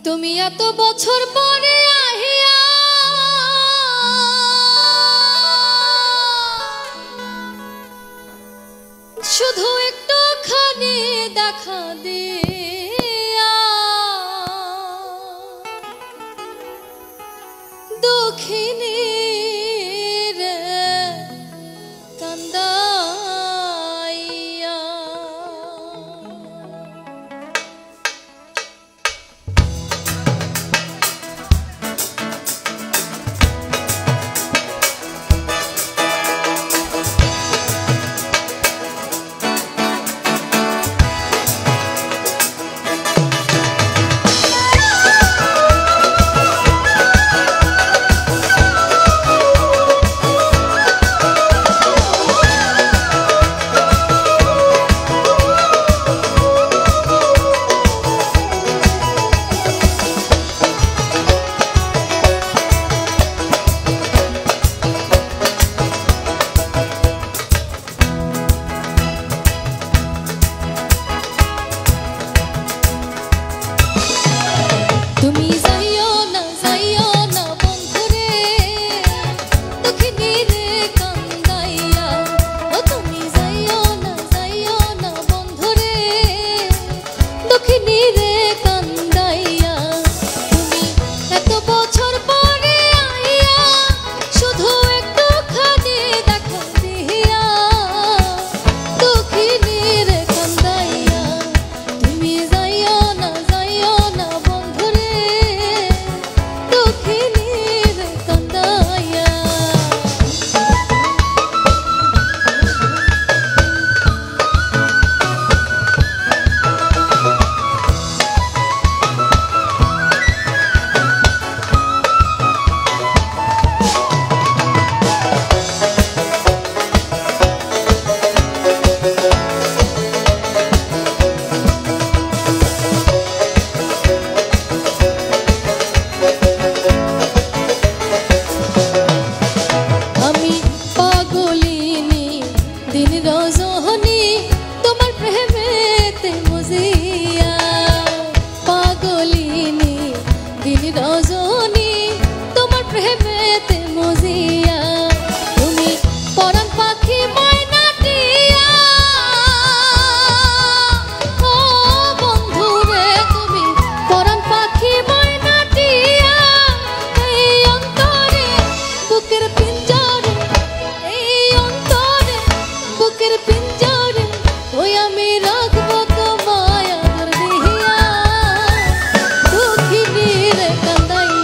তুমি এত বছর পরে আহিয়া শুধু একটুখানি দেখা দিয়া দুঃখিনী রে কান্দাইয়া তুমি যাইও না বন্ধুরে দুঃখিনী রে কান্দাইয়া ও তুমি যাইও না বন্ধুরে দুঃখিনী রে কান্দাইয়া তুমি এত বছর পরে আইয়া শুধু একটুখানি দেখা দিয়া দুঃখিনী রে কান্দাইয়া তুমি যাইও না বন্ধুরে দুঃখিনী রে কান্দাইয়া আমি পাগলিনী দিন রজনী তোমার প্রেমেতে মজিয়া পাগলিনী দিন রজনী তোমার প্রেমেতে মজিয়া তুমি পরাণ পাখি ময়নাটিয়া ও বন্ধুরে তুমি পরাণ পাখি ময়নাটিয়া এই অন্তরে বুকের পিঞ্জরে এই অন্তরে বুকের পিঞ্জরে ওই আমি রাখবো তোমায় আদর দিয়া দুঃখিনী রে কান্দাইয়া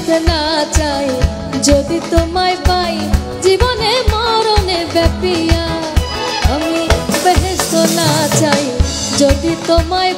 বেহেশত না চাই যদি তোমায় পাই জীবনে মরণে ব্যাপিয়া। আমি বেহেশত না চাই যদি তোমায়